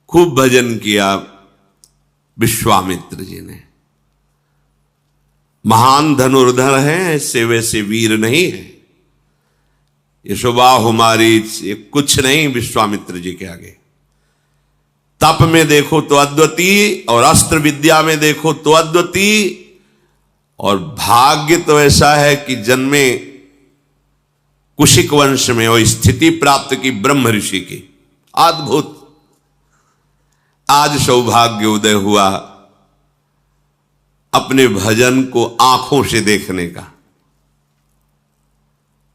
खूब भजन किया विश्वामित्र जी ने। महान धनुर्धर हैं, ऐसे वैसे वीर नहीं है। ये शोभा हमारी ये कुछ नहीं विश्वामित्र जी के आगे। तप में देखो तो अद्वितीय, और अस्त्र विद्या में देखो तो अद्वितीय, और भाग्य तो ऐसा है कि जन्मे कुशिक वंश में और स्थिति प्राप्त की ब्रह्म ऋषि की। अद्भुत। आज सौभाग्य उदय हुआ अपने भजन को आंखों से देखने का।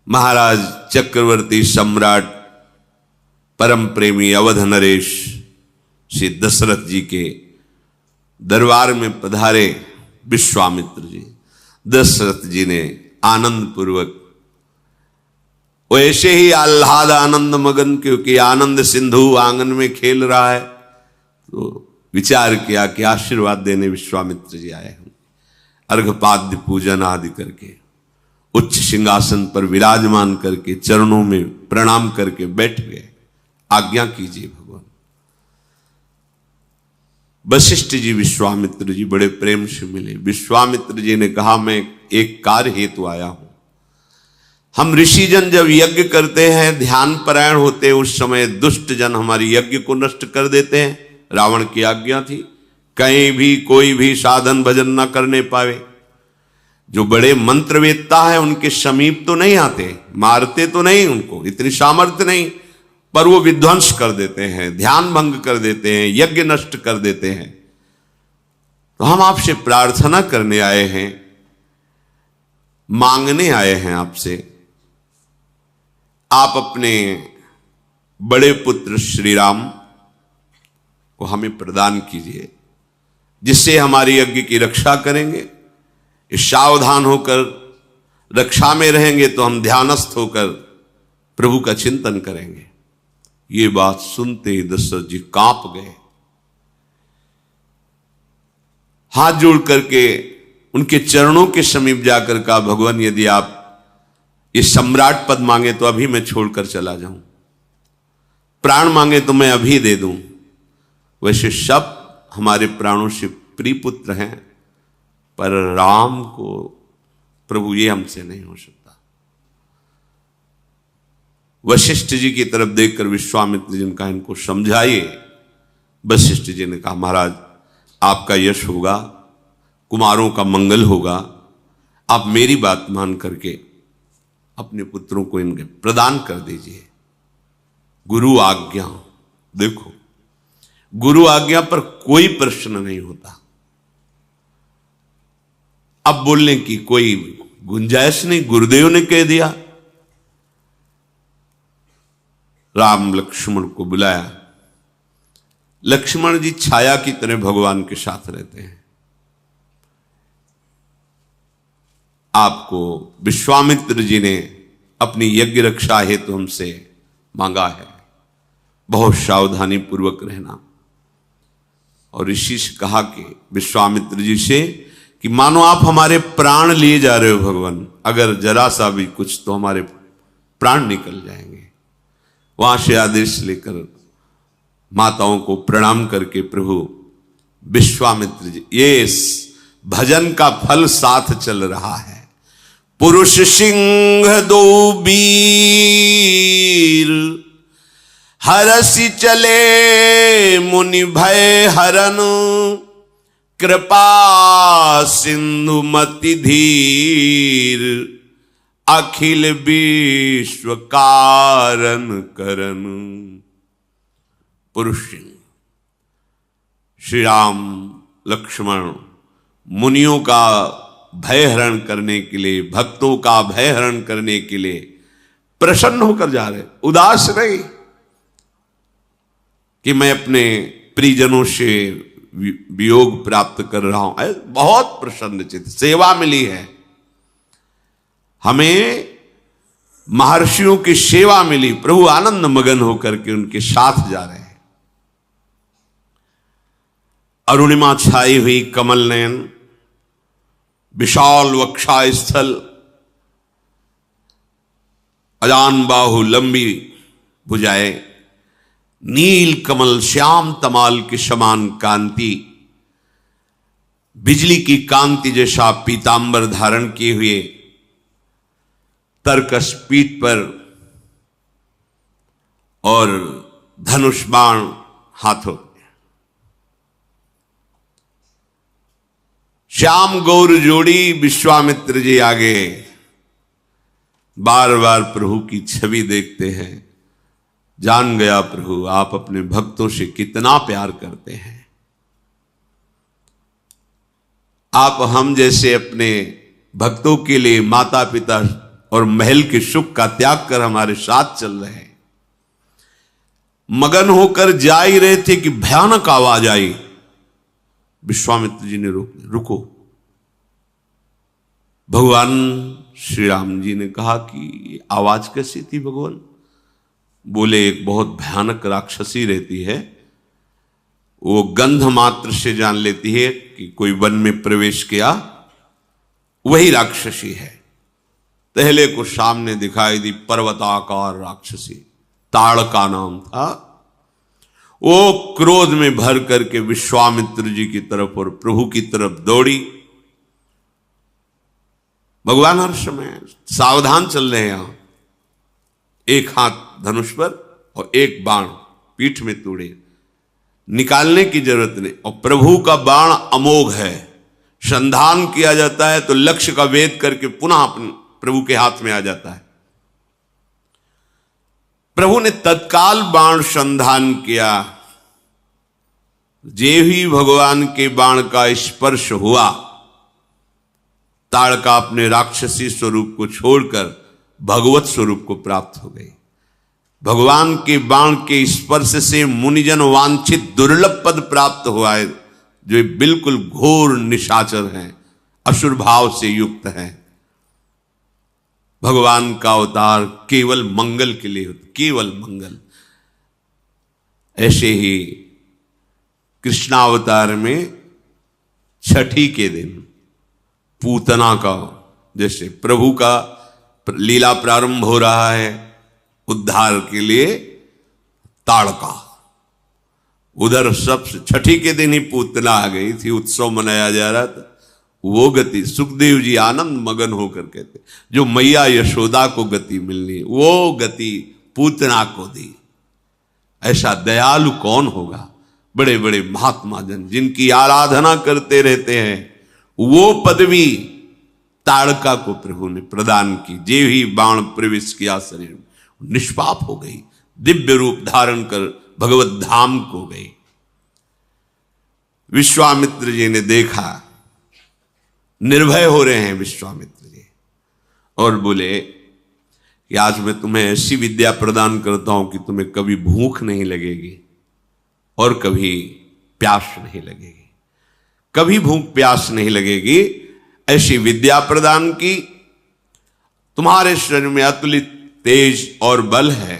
महाराज चक्रवर्ती सम्राट परम प्रेमी अवध नरेश श्री दशरथ जी के दरबार में पधारे विश्वामित्र जी। दशरथ जी ने आनंद पूर्वक, वैसे ही आह्लाद आनंद मगन, क्योंकि आनंद सिंधु आंगन में खेल रहा है, तो विचार किया कि आशीर्वाद देने विश्वामित्र जी आए हैं। अर्घपाद्य पूजन आदि करके उच्च सिंहासन पर विराजमान करके चरणों में प्रणाम करके बैठ गए। आज्ञा कीजिए भगवान। वशिष्ठ जी विश्वामित्र जी बड़े प्रेम से मिले। विश्वामित्र जी ने कहा, मैं एक कार्य हेतु आया हूं। हम ऋषिजन जब यज्ञ करते हैं, ध्यान परायण होते हैं, उस समय दुष्ट जन हमारी यज्ञ को नष्ट कर देते हैं। रावण की आज्ञा थी कहीं भी कोई भी साधन भजन न करने पावे। जो बड़े मंत्रवेत्ता हैं उनके समीप तो नहीं आते, मारते तो नहीं, उनको इतनी सामर्थ्य नहीं, पर वो विध्वंस कर देते हैं, ध्यान भंग कर देते हैं, यज्ञ नष्ट कर देते हैं। तो हम आपसे प्रार्थना करने आए हैं, मांगने आए हैं आपसे, आप अपने बड़े पुत्र श्री राम को हमें प्रदान कीजिए, जिससे हमारी यज्ञ की रक्षा करेंगे। सावधान होकर रक्षा में रहेंगे तो हम ध्यानस्थ होकर प्रभु का चिंतन करेंगे। ये बात सुनते ही दशरथ जी कांप गए। हाथ जोड़ करके उनके चरणों के समीप जाकर कहा, भगवान यदि आप ये सम्राट पद मांगे तो अभी मैं छोड़कर चला जाऊं, प्राण मांगे तो मैं अभी दे दूं। वैसे सब हमारे प्राणों से प्रिय पुत्र हैं, पर राम को प्रभु ये हमसे नहीं हो सकता। वशिष्ठ जी की तरफ देखकर विश्वामित्र जी ने कहा, इनको समझाइए। वशिष्ठ जी ने कहा, महाराज आपका यश होगा, कुमारों का मंगल होगा, आप मेरी बात मान करके अपने पुत्रों को इनके प्रदान कर दीजिए। गुरु आज्ञा, देखो गुरु आज्ञा पर कोई प्रश्न नहीं होता। अब बोलने की कोई गुंजाइश नहीं, गुरुदेव ने कह दिया। राम लक्ष्मण को बुलाया। लक्ष्मण जी छाया की तरह भगवान के साथ रहते हैं। आपको विश्वामित्र जी ने अपनी यज्ञ रक्षा हेतु हमसे मांगा है, बहुत सावधानी पूर्वक रहना। और ऋषि से कहा कि विश्वामित्र जी से कि मानो आप हमारे प्राण लिए जा रहे हो भगवान, अगर जरा सा भी कुछ तो हमारे प्राण निकल जाएंगे। वहां से आदेश लेकर माताओं को प्रणाम करके प्रभु विश्वामित्र जी, ये भजन का फल साथ चल रहा है। पुरुष सिंह दो वीर, हरसि चले मुनि भय हरन, कृपा सिंधु मति धीर, अखिल विश्व कारण करन। पुरुष सिंह श्री राम लक्ष्मण मुनियों का भय हरण करने के लिए, भक्तों का भय हरण करने के लिए प्रसन्न होकर जा रहे, उदास नहीं कि मैं अपने परिजनों से वियोग प्राप्त कर रहा हूं। बहुत प्रसन्नचित, सेवा मिली है हमें, महर्षियों की सेवा मिली। प्रभु आनंद मगन होकर के उनके साथ जा रहे हैं। अरुणिमा छाई हुई कमल नयन, विशाल वक्षा स्थल, अजान बाहु लंबी भुजाएं, नील कमल श्याम तमाल के समान कांति, बिजली की कांति जैसा पीतांबर धारण किए हुए, तरकस पीठ पर और धनुष बाण हाथों, श्याम गौर जोड़ी विश्वामित्र जी आगे बार बार प्रभु की छवि देखते हैं। जान गया प्रभु आप अपने भक्तों से कितना प्यार करते हैं। आप हम जैसे अपने भक्तों के लिए माता पिता और महल के सुख का त्याग कर हमारे साथ चल रहे हैं। मगन होकर जा ही रहे थे कि भयानक आवाज आई। विश्वामित्र जी ने रुको। भगवान श्री राम जी ने कहा कि आवाज कैसी थी भगवान? बोले एक बहुत भयानक राक्षसी रहती है, वो गंध मात्र से जान लेती है कि कोई वन में प्रवेश किया, वही राक्षसी है। पहले को सामने दिखाई दी पर्वताकार राक्षसी, ताड़का नाम था। वो क्रोध में भर करके विश्वामित्र जी की तरफ और प्रभु की तरफ दौड़ी। भगवान हर समय सावधान चल रहे हैं। यहां एक हाथ धनुष पर और एक बाण पीठ में तोड़े, निकालने की जरूरत नहीं। और प्रभु का बाण अमोघ है, संधान किया जाता है तो लक्ष्य का भेद करके पुनः प्रभु के हाथ में आ जाता है। प्रभु ने तत्काल बाण संधान किया। जे ही भगवान के बाण का स्पर्श हुआ, ताड़का अपने राक्षसी स्वरूप को छोड़कर भगवत स्वरूप को प्राप्त हो गई। भगवान के बाण के स्पर्श से मुनिजन वांछित दुर्लभ पद प्राप्त हुआ है, जो बिल्कुल घोर निशाचर हैं, असुर भाव से युक्त हैं। भगवान का अवतार केवल मंगल के लिए होता, केवल मंगल। ऐसे ही कृष्णावतार में छठी के दिन पूतना का, जैसे प्रभु का लीला प्रारंभ हो रहा है उद्धार के लिए, ताड़का उधर सबसे छठी के दिन ही पूतना आ गई थी, उत्सव मनाया जा रहा था। वो गति सुखदेव जी आनंद मगन होकर कहते, जो मैया यशोदा को गति मिलनी वो गति पूतना को दी। ऐसा दयालु कौन होगा? बड़े बड़े महात्मा जन जिनकी आराधना करते रहते हैं, वो पदवी ताड़का को प्रभु ने प्रदान की। जे ही बाण प्रवेश किया शरीर में, निष्पाप हो गई, दिव्य रूप धारण कर भगवत धाम को गई। विश्वामित्र जी ने देखा, निर्भय हो रहे हैं विश्वामित्र जी, और बोले कि आज मैं तुम्हें ऐसी विद्या प्रदान करता हूं कि तुम्हें कभी भूख नहीं लगेगी और कभी प्यास नहीं लगेगी। कभी भूख प्यास नहीं लगेगी, ऐसी विद्या प्रदान की। तुम्हारे शरीर में अतुलित तेज और बल है।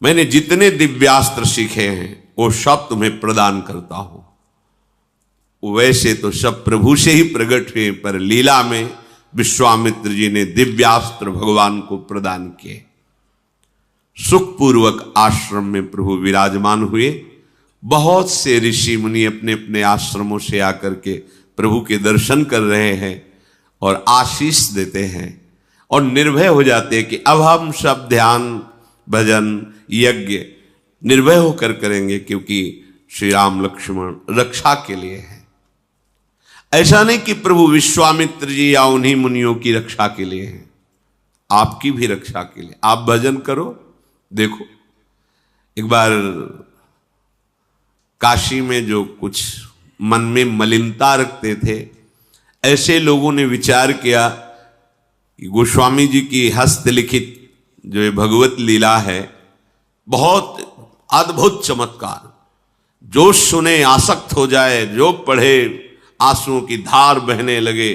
मैंने जितने दिव्यास्त्र सीखे हैं वो सब तुम्हें प्रदान करता हूं। वैसे तो सब प्रभु से ही प्रकट हुए, पर लीला में विश्वामित्र जी ने दिव्यास्त्र भगवान को प्रदान किए। सुखपूर्वक आश्रम में प्रभु विराजमान हुए। बहुत से ऋषि मुनि अपने अपने आश्रमों से आकर के प्रभु के दर्शन कर रहे हैं और आशीष देते हैं और निर्भय हो जाते हैं कि अब हम सब ध्यान भजन यज्ञ निर्भय होकर करेंगे, क्योंकि श्री राम लक्ष्मण रक्षा के लिए है। ऐसा नहीं कि प्रभु विश्वामित्र जी या उन्हीं मुनियों की रक्षा के लिए हैं, आपकी भी रक्षा के लिए। आप भजन करो। देखो, एक बार काशी में जो कुछ मन में मलिनता रखते थे, ऐसे लोगों ने विचार किया कि गोस्वामी जी की हस्तलिखित जो ये भगवत लीला है, बहुत अद्भुत चमत्कार, जो सुने आसक्त हो जाए, जो पढ़े आंसुओं की धार बहने लगे।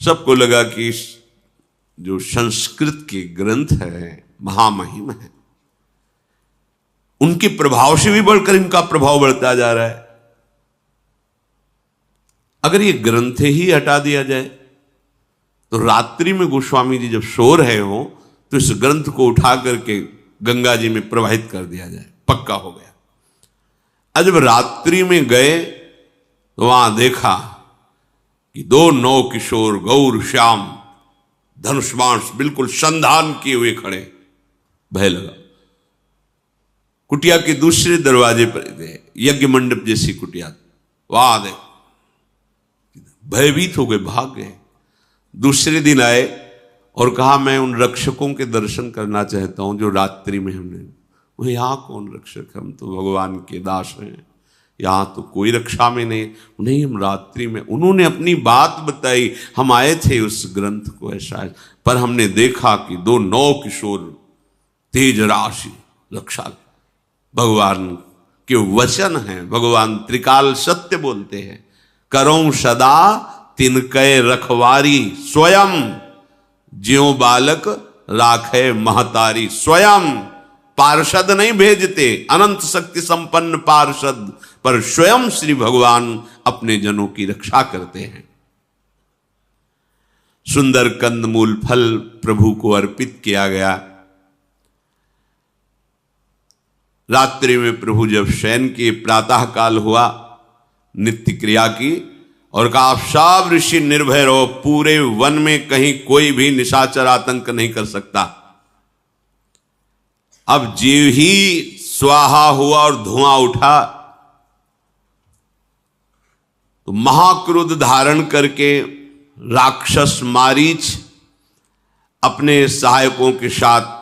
सबको लगा कि जो संस्कृत के ग्रंथ है महामहिम है, उनके प्रभाव से भी बढ़कर इनका प्रभाव बढ़ता जा रहा है। अगर ये ग्रंथ ही हटा दिया जाए तो रात्रि में गोस्वामी जी जब सो रहे हो तो इस ग्रंथ को उठा करके गंगा जी में प्रवाहित कर दिया जाए, पक्का हो गया। आज जब रात्रि में गए तो वहां देखा कि 2 नौ किशोर गौर श्याम धनुष्बाण बिल्कुल संधान किए हुए खड़े। भय लगा। कुटिया के दूसरे दरवाजे पर गए, यज्ञ मंडप जैसी कुटिया, वहां देख भयभीत हो गए, भाग गए। दूसरे दिन आए और कहा मैं उन रक्षकों के दर्शन करना चाहता हूं जो रात्रि में हमने। वो यहां कौन रक्षक, हम तो भगवान के दास हैं, यहां तो कोई रक्षा में नहीं, हम रात्रि में। उन्होंने अपनी बात बताई, हम आए थे उस ग्रंथ को ऐसा, पर हमने देखा कि 2 नौ किशोर तेज राशि रक्षा। भगवान के वचन हैं, भगवान त्रिकाल सत्य बोलते हैं। करो सदा तिनके रखवारी, स्वयं ज्यों बालक राखे महतारी। स्वयं पार्षद नहीं भेजते, अनंत शक्ति संपन्न पार्षद, पर स्वयं श्री भगवान अपने जनों की रक्षा करते हैं। सुंदर कंदमूल फल प्रभु को अर्पित किया गया। रात्रि में प्रभु जब शयन किए, प्रातः काल हुआ, नित्य क्रिया की और कहा आप सब ऋषि निर्भय रहो, पूरे वन में कहीं कोई भी निशाचर आतंक नहीं कर सकता। अब जीव ही स्वाहा हुआ और धुआं उठा तो महाक्रोध धारण करके राक्षस मारीच अपने सहायकों के साथ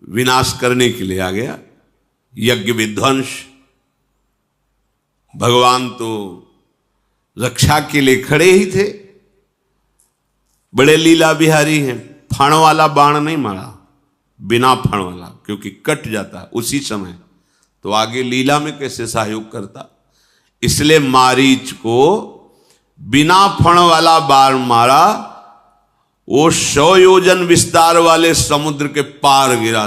विनाश करने के लिए आ गया। यज्ञ विध्वंस। भगवान तो रक्षा के लिए खड़े ही थे, बड़े लीला बिहारी हैं। फण वाला बाण नहीं मारा, बिना फण वाला, क्योंकि कट जाता उसी समय, तो आगे लीला में कैसे सहयोग करता। इसलिए मारीच को बिना फण वाला बाण मारा, वो 100 योजन विस्तार वाले समुद्र के पार गिरा,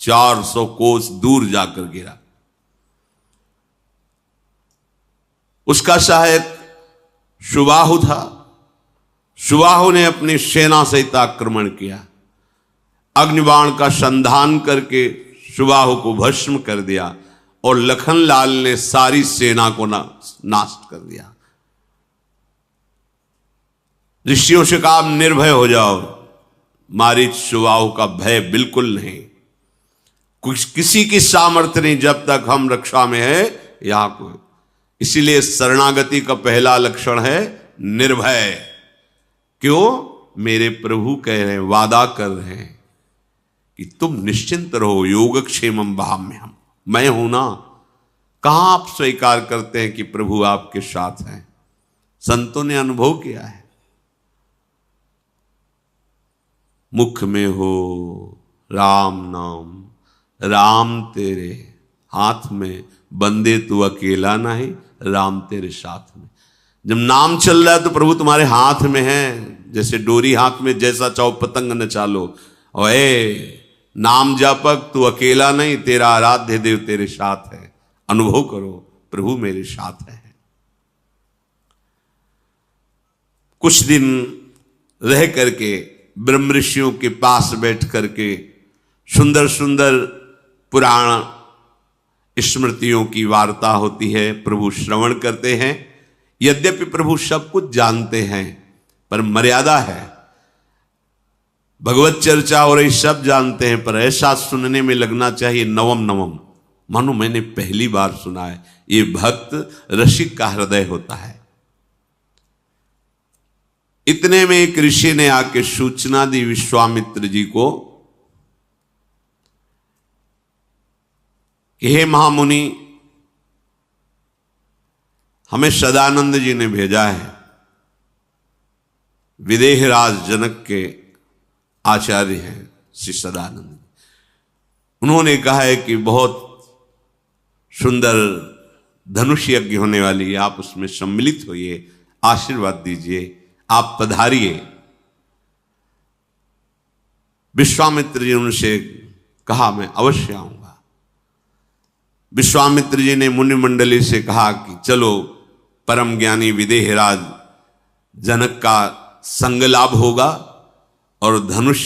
400 कोस दूर जाकर गिरा। उसका सहायक सुबाहु था। सुबाहु ने अपनी सेना सहित आक्रमण किया, अग्निबाण का संधान करके सुबाहु को भस्म कर दिया और लखनलाल ने सारी सेना को नाश कर दिया। ऋषियों से कहा निर्भय हो जाओ, मारीच सुबाहु का भय बिल्कुल नहीं, कुछ किसी की सामर्थ्य नहीं जब तक हम रक्षा में है यहां कोई। इसीलिए शरणागति का पहला लक्षण है निर्भय। क्यों? मेरे प्रभु कह रहे हैं, वादा कर रहे हैं कि तुम निश्चिंत रहो, योगक्षेमम भाम्यहम्, मैं हूं ना। कहां आप स्वीकार करते हैं कि प्रभु आपके साथ हैं? संतों ने अनुभव किया है। मुख में हो राम नाम, राम तेरे हाथ में, बंदे तू अकेला नहीं, राम तेरे साथ में। जब नाम चल रहा है तो प्रभु तुम्हारे हाथ में है, जैसे डोरी हाथ में, जैसा चाहो पतंग न चालो। और नाम जापक तू अकेला नहीं, तेरा आराध्य देव तेरे साथ है। अनुभव करो, प्रभु मेरे साथ है। कुछ दिन रह करके ब्रह्म ऋषियों के पास बैठ करके सुंदर सुंदर पुराण स्मृतियों की वार्ता होती है, प्रभु श्रवण करते हैं। यद्यपि प्रभु सब कुछ जानते हैं, पर मर्यादा है। भगवत चर्चा हो रही, सब जानते हैं, पर ऐसा सुनने में लगना चाहिए नवम नवम, मानो मैंने पहली बार सुना है। ये भक्त रसिक का हृदय होता है। इतने में एक ऋषि ने आके सूचना दी विश्वामित्र जी को कि हे महामुनि, हमें सदानंद जी ने भेजा है, विदेहराज जनक के आचार्य हैं श्री सदानंद। उन्होंने कहा है कि बहुत सुंदर धनुष यज्ञ होने वाली है, आप उसमें सम्मिलित होइए, आशीर्वाद दीजिए, आप पधारिए। विश्वामित्र जी उनसे कहा मैं अवश्य आऊंगा। विश्वामित्र जी ने मुनि मंडली से कहा कि चलो परम ज्ञानी विदेहराज जनक का संग लाभ होगा और धनुष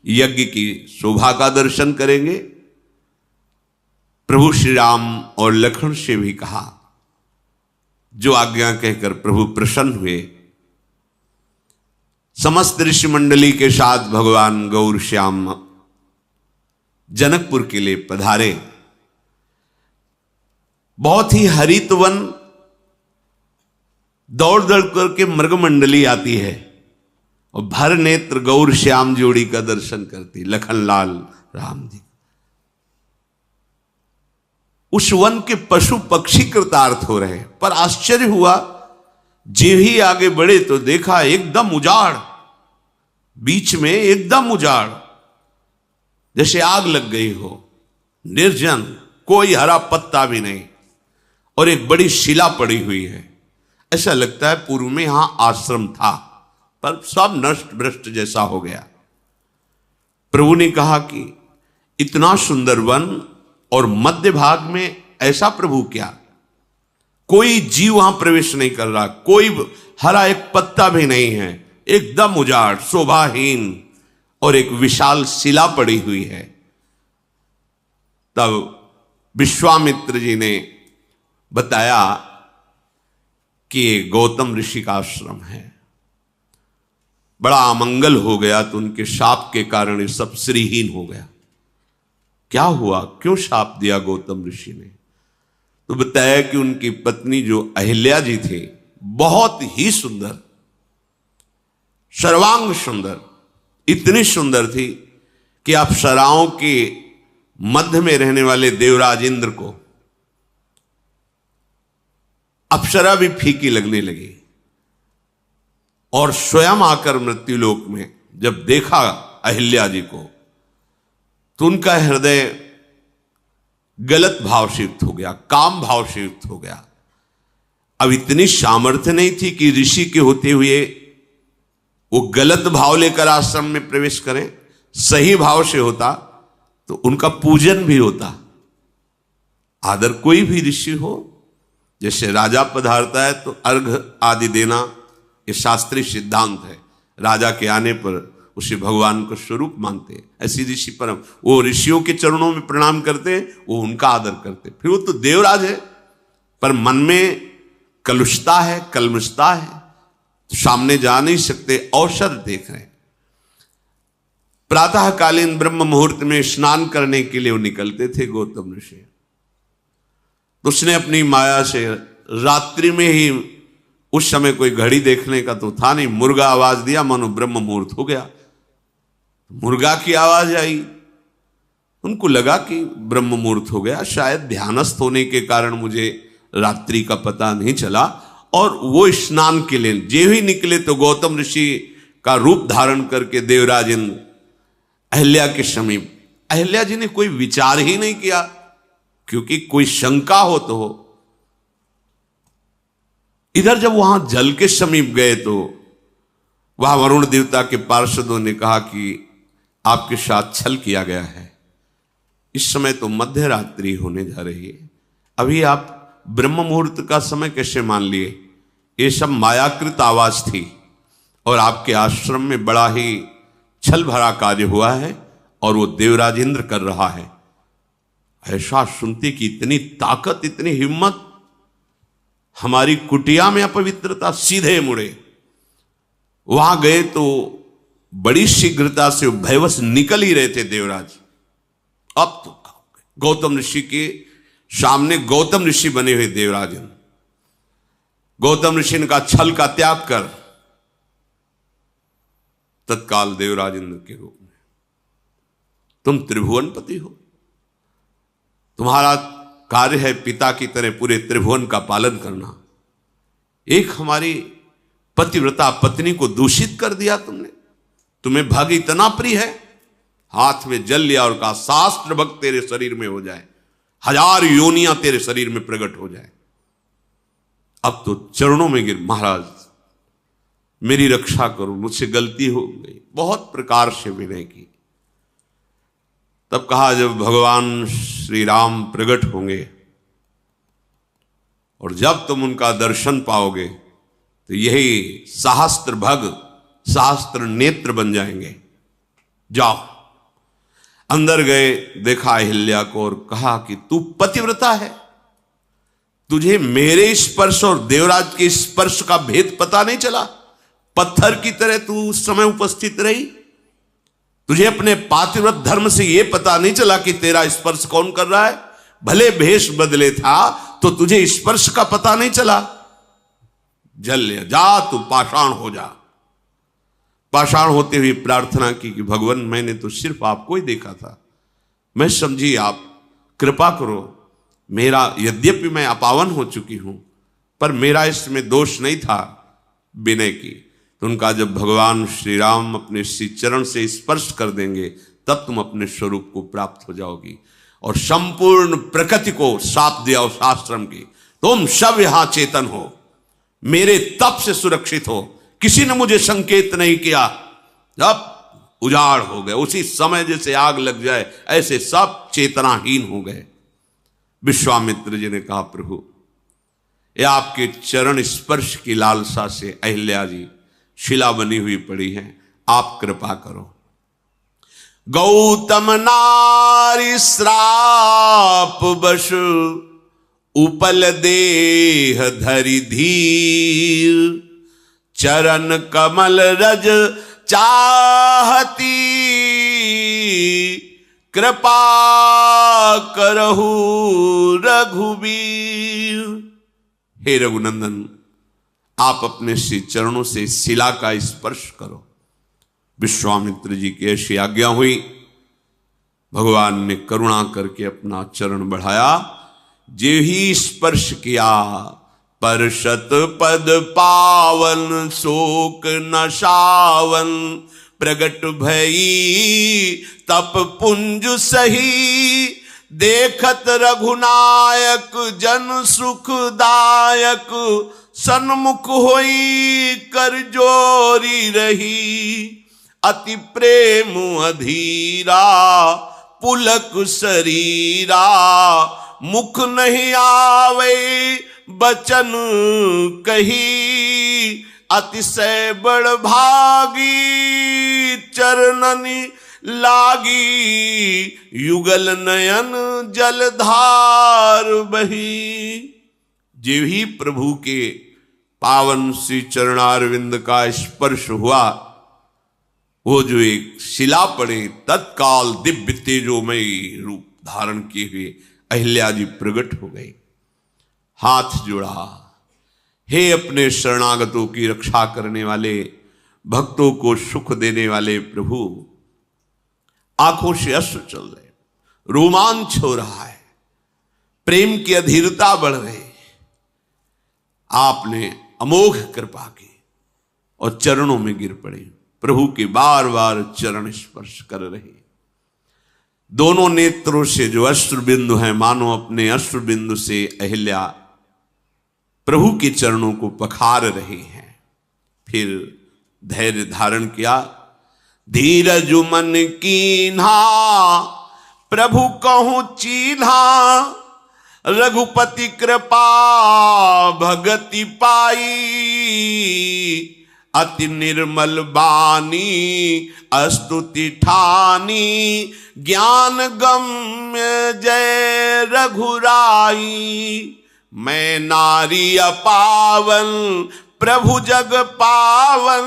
यज्ञ की शोभा का दर्शन करेंगे। प्रभु श्री राम और लक्ष्मण से भी कहा, जो आज्ञा कहकर प्रभु प्रसन्न हुए। समस्त ऋषि मंडली के साथ भगवान गौर श्याम जनकपुर के लिए पधारे। बहुत ही हरित वन, दौड़ दौड़ करके मृग मंडली आती है और भर नेत्र गौर श्याम जोड़ी का दर्शन करती, लखनलाल राम जी। उस वन के पशु पक्षी कृतार्थ हो रहे, पर आश्चर्य हुआ, जे ही आगे बढ़े तो देखा एकदम उजाड़, बीच में एकदम उजाड़, जैसे आग लग गई हो, निर्जन, कोई हरा पत्ता भी नहीं, और एक बड़ी शिला पड़ी हुई है। ऐसा लगता है पूर्व में यहां आश्रम था, पर सब नष्ट भ्रष्ट जैसा हो गया। प्रभु ने कहा कि इतना सुंदर वन और मध्य भाग में ऐसा प्रभु क्या, कोई जीव वहां प्रवेश नहीं कर रहा, कोई हरा एक पत्ता भी नहीं है, एकदम उजाड़, शोभाहीन, और एक विशाल शिला पड़ी हुई है। तब विश्वामित्र जी ने बताया कि ये गौतम ऋषि का आश्रम है। बड़ा अमंगल हो गया, तो उनके शाप के कारण ये सब श्रीहीन हो गया। क्या हुआ, क्यों शाप दिया गौतम ऋषि ने? तो बताया कि उनकी पत्नी जो अहिल्या जी थी, बहुत ही सुंदर, सर्वांग सुंदर, इतनी सुंदर थी कि अप्सराओं के मध्य में रहने वाले देवराज इंद्र को अप्सरा भी फीकी लगने लगी। और स्वयं आकर मृत्युलोक में जब देखा अहिल्या जी को, तो उनका हृदय गलत भाव से युक्त हो गया, काम भाव से युक्त हो गया। अब इतनी सामर्थ्य नहीं थी कि ऋषि के होते हुए वो गलत भाव लेकर आश्रम में प्रवेश करें। सही भाव से होता तो उनका पूजन भी होता। आदर कोई भी ऋषि हो, जैसे राजा पधारता है तो अर्घ आदि देना, ये शास्त्रीय सिद्धांत है। राजा के आने पर उसे भगवान को स्वरूप मानते, ऐसी ऋषि परम, वो ऋषियों के चरणों में प्रणाम करते, वो उनका आदर करते। फिर वो तो देवराज है, पर मन में कलुषता है, कलमुषता है, तो सामने जा नहीं सकते, अवसर देख रहे। प्रातःकालीन ब्रह्म मुहूर्त में स्नान करने के लिए वो निकलते थे गौतम ऋषि। तो उसने अपनी माया से रात्रि में ही, उस समय कोई घड़ी देखने का तो था नहीं, मुर्गा आवाज दिया, मानो ब्रह्म मुहूर्त हो गया। मुर्गा की आवाज आई, उनको लगा कि ब्रह्म मुहूर्त हो गया, शायद ध्यानस्थ होने के कारण मुझे रात्रि का पता नहीं चला। और वो स्नान के लिए जे ही निकले तो गौतम ऋषि का रूप धारण करके देवराज इंद्र अहिल्या के समीप। अहिल्या जी ने कोई विचार ही नहीं किया, क्योंकि कोई शंका हो तो हो। इधर जब वहां जल के समीप गए तो वहां वरुण देवता के पार्षदों ने कहा कि आपके साथ छल किया गया है। इस समय तो मध्य रात्रि होने जा रही है, अभी आप ब्रह्म मुहूर्त का समय कैसे मान लिए? ये सब मायाकृत आवाज थी, और आपके आश्रम में बड़ा ही छल भरा कार्य हुआ है, और वो देवराज इंद्र कर रहा है। ऐसा सुनते कि इतनी ताकत, इतनी हिम्मत, हमारी कुटिया में अपवित्रता, सीधे मुड़े। वहां गए तो बड़ी शीघ्रता से भयवश निकल ही रहे थे देवराज। अब तो गौतम ऋषि के सामने गौतम ऋषि बने हुए देवराज, गौतम ऋषि ने कहा छल का त्याग कर। तत्काल देवराज इंद्र के रूप में, तुम त्रिभुवनपति हो, तुम्हारा कार्य है पिता की तरह पूरे त्रिभुवन का पालन करना। एक हमारी पतिव्रता पत्नी को दूषित कर दिया तुमने, तुम्हें भग इतना प्रिय है, हाथ में जल लिया और कहा शास्त्र भक्त तेरे शरीर में हो जाए, 1000 योनियां तेरे शरीर में प्रकट हो जाए। अब तो चरणों में गिर, महाराज मेरी रक्षा करो, मुझसे गलती हो गई, बहुत प्रकार से विनय की। तब कहा जब भगवान श्री राम प्रकट होंगे और जब तुम उनका दर्शन पाओगे तो यही सहस्त्र भग, सहस्त्र नेत्र बन जाएंगे। जाओ। अंदर गए, देखा अहिल्या को और कहा कि तू पतिव्रता है, तुझे मेरे स्पर्श और देवराज के स्पर्श का भेद पता नहीं चला? पत्थर की तरह तू उस समय उपस्थित रही, तुझे अपने पातिव्रत धर्म से यह पता नहीं चला कि तेरा स्पर्श कौन कर रहा है? भले भेष बदले था तो तुझे स्पर्श का पता नहीं चला? जल जा, तू पाषाण हो जा। पाषाण होते हुए प्रार्थना की कि भगवान, मैंने तो सिर्फ आपको ही देखा था, मैं समझी आप कृपा करो, मेरा यद्यपि मैं अपावन हो चुकी हूं पर मेरा इसमें दोष नहीं था विनय की। तो उनका जब भगवान श्री राम अपने श्री चरण से स्पर्श कर देंगे तब तुम अपने स्वरूप को प्राप्त हो जाओगी। और संपूर्ण प्रकृति को साप दिया उस आश्रम की, तुम सब यहां चेतन हो, मेरे तप से सुरक्षित हो, किसी ने मुझे संकेत नहीं किया। जब उजाड़ हो गए, उसी समय जैसे आग लग जाए ऐसे सब चेतनाहीन हो गए। विश्वामित्र जी ने कहा, प्रभु ये आपके चरण स्पर्श की लालसा से अहिल्या जी शिला बनी हुई पड़ी है, आप कृपा करो। गौतम नारी श्राप बश उपल देह धरि धीर, चरण कमल रज चाहती, कृपा करहु रघुवीर। हे रघुनंदन, आप अपने श्री चरणों से शिला का स्पर्श करो। विश्वामित्र जी की ऐसी आज्ञा हुई। भगवान ने करुणा करके अपना चरण बढ़ाया, जे ही स्पर्श किया परशत पद पावन, शोक नशावन, प्रगट भई तप पुंज सही, देखत रघुनायक जन सुखदायक, सन्मुख होई कर जोरी रही, अति प्रेम अधीरा पुलक शरीरा, मुख नहीं आवे बचन कही, अतिशय बड़ भागी चरणनि लागी, युगल नयन जलधार बही। जे ही प्रभु के पावन श्री चरणारविंद का स्पर्श हुआ, वो जो एक शिला पड़े, तत्काल दिव्य तेजोमयी रूप धारण किए हुए अहिल्या जी प्रकट हो गई। हाथ जोड़ा, हे अपने शरणागतों की रक्षा करने वाले, भक्तों को सुख देने वाले प्रभु। आंखों से अश्रु चल रहे, रोमांच हो रहा है, प्रेम की अधीरता बढ़ रही। आपने अमोघ कृपा की और चरणों में गिर पड़े। प्रभु के बार बार चरण स्पर्श कर रहे। दोनों नेत्रों से जो अश्रु बिंदु हैं, मानो अपने अश्रु बिंदु से अहिल्या प्रभु के चरणों को पखार रहे हैं। फिर धैर्य धारण किया, धीरज मन कीन्हा, प्रभु कहूं चीन्हा, रघुपति कृपा भगति पाई, अति निर्मल बानी स्तुति ठानी, ज्ञान गम्य जय रघुराई, मैं नारी अपावन प्रभु जग पावन,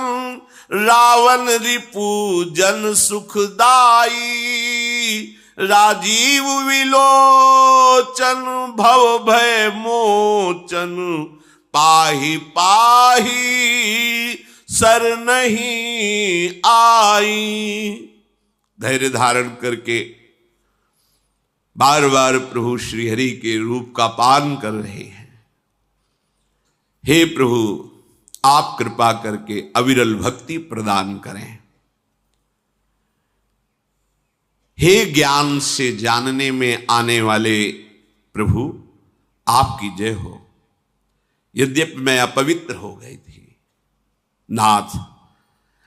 रावण रिपु जन सुखदाई, राजीव विलोचन भव भय मोचन, पाहि पाहि सर नहीं आई। धैर्य धारण करके बार बार प्रभु श्रीहरि के रूप का पान कर रहे हैं। हे प्रभु, आप कृपा करके अविरल भक्ति प्रदान करें। हे ज्ञान से जानने में आने वाले प्रभु, आपकी जय हो। यद्यपि मैं अपवित्र हो गई थी, नाथ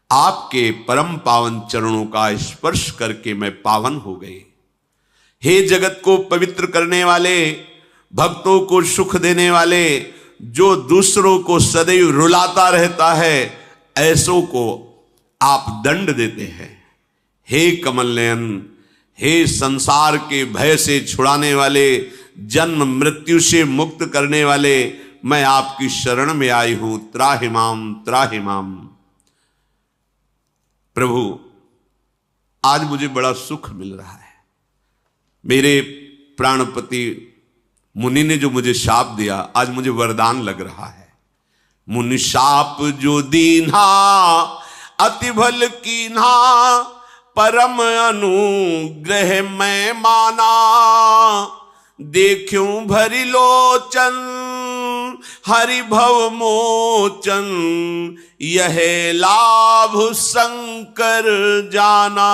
आपके परम पावन चरणों का स्पर्श करके मैं पावन हो गई। हे जगत को पवित्र करने वाले, भक्तों को सुख देने वाले, जो दूसरों को सदैव रुलाता रहता है, ऐसों को आप दंड देते हैं। हे कमल नयन, हे संसार के भय से छुड़ाने वाले, जन्म मृत्यु से मुक्त करने वाले, मैं आपकी शरण में आई हूं, त्राहिमाम त्राहिमाम। प्रभु आज मुझे बड़ा सुख मिल रहा है। मेरे प्राणपति मुनि ने जो मुझे शाप दिया, आज मुझे वरदान लग रहा है। मुनि शाप जो दीन्हा अति भल कीन्हा, परम अनुग्रह मैं माना। देखूं भरी लोचन हरि भव मोचन, यह लाभ शंकर जाना।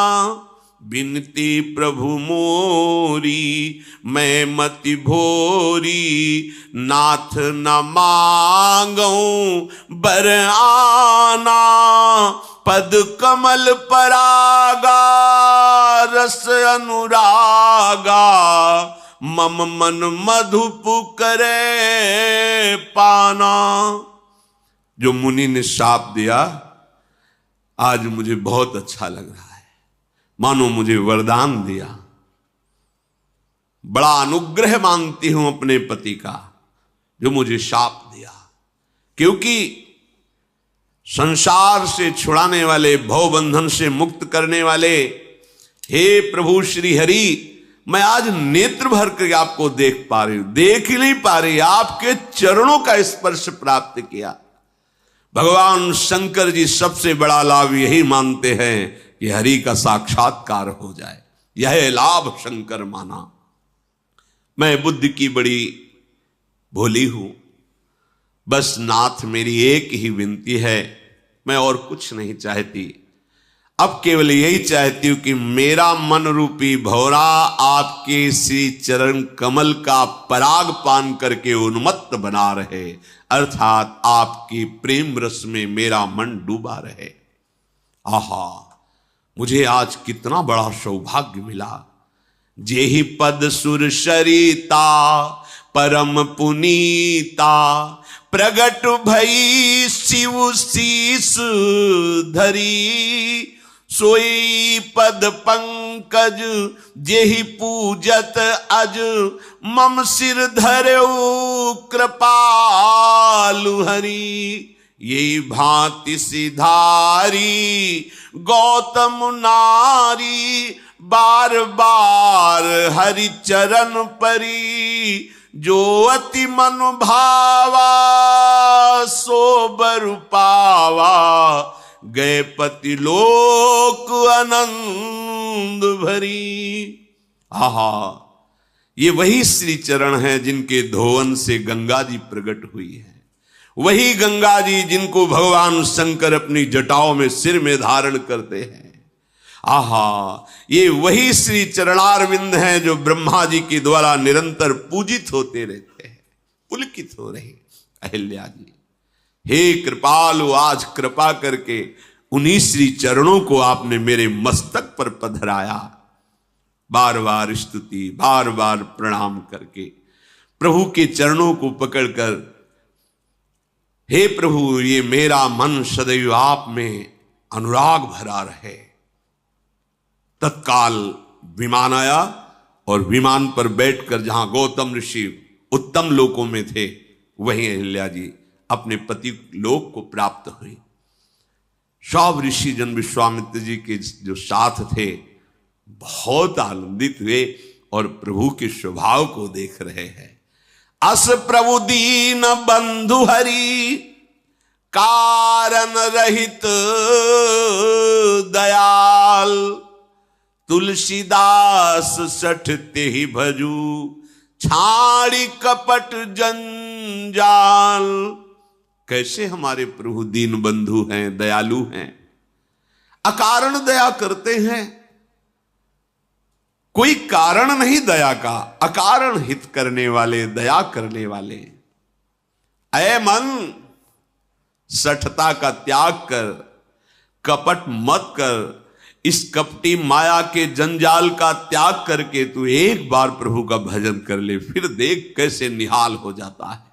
बिनती प्रभु मोरी मैं मति भोरी, नाथ न मांगूं बर आना। पद कमल परागा रस अनुरागा, मम मन मधुप करे पाना। जो मुनि ने शाप दिया, आज मुझे बहुत अच्छा लग रहा है, मानो मुझे वरदान दिया। बड़ा अनुग्रह मानती हूं अपने पति का जो मुझे शाप दिया, क्योंकि संसार से छुड़ाने वाले, भव बंधन से मुक्त करने वाले, हे प्रभु श्री हरि, मैं आज नेत्र भर कर आपको देख पा रही हूं, देख ही नहीं पा रही, आपके चरणों का स्पर्श प्राप्त किया। भगवान शंकर जी सबसे बड़ा लाभ यही मानते हैं कि हरि का साक्षात्कार हो जाए, यह लाभ शंकर माना। मैं बुद्धि की बड़ी भोली हूं, बस नाथ मेरी एक ही विनती है, मैं और कुछ नहीं चाहती। अब केवल यही चाहती हूं कि मेरा मन रूपी भौरा आपके श्री चरण कमल का पराग पान करके उन्मत्त बना रहे, अर्थात आपकी प्रेम रस में मेरा मन डूबा रहे। आहा, मुझे आज कितना बड़ा सौभाग्य मिला। जेहि पद सुर सरिता परम पुनीता, प्रगट भई शिव शीस धरी। सोई पद पंकज जेहि पूजत अज, मम सिर धरऊ कृपालु हरि। यही भांति सिधारी गौतम नारी, बार बार हरि चरण परी। जो अति मन भावा सो बर पावा, गए पति लोक आनंद भरी। आहा, ये वही श्री चरण है जिनके धोवन से गंगा जी प्रकट हुई है, वही गंगा जी जिनको भगवान शंकर अपनी जटाओं में सिर में धारण करते हैं। आहा, ये वही श्री चरणारविंद हैं जो ब्रह्मा जी के द्वारा निरंतर पूजित होते रहते हैं, पुलकित हो रहे अहिल्या जी। हे कृपालु, आज कृपा करके उन्हीं श्री चरणों को आपने मेरे मस्तक पर पधराया। बार बार स्तुति, बार बार प्रणाम करके प्रभु के चरणों को पकड़कर, हे प्रभु, ये मेरा मन सदैव आप में अनुराग भरा रहे। तत्काल विमान आया और विमान पर बैठकर जहां गौतम ऋषि उत्तम लोकों में थे, वहीं अहिल्या जी अपने पति लोक को प्राप्त हुई। सब ऋषि जन विश्वामित्र जी के जो साथ थे बहुत आनंदित हुए और प्रभु के स्वभाव को देख रहे हैं। अस प्रभु दीन बंधु हरि, कारण रहित दयाल। तुलसीदास सठ तेहि भजू, छाड़ी कपट जंजाल। कैसे हमारे प्रभु दीन बंधु हैं, दयालु हैं, अकारण दया करते हैं। कोई कारण नहीं दया का, अकारण हित करने वाले, दया करने वाले। ऐ मन, सठता का त्याग कर, कपट मत कर। इस कपटी माया के जंजाल का त्याग करके तू एक बार प्रभु का भजन कर ले, फिर देख कैसे निहाल हो जाता है।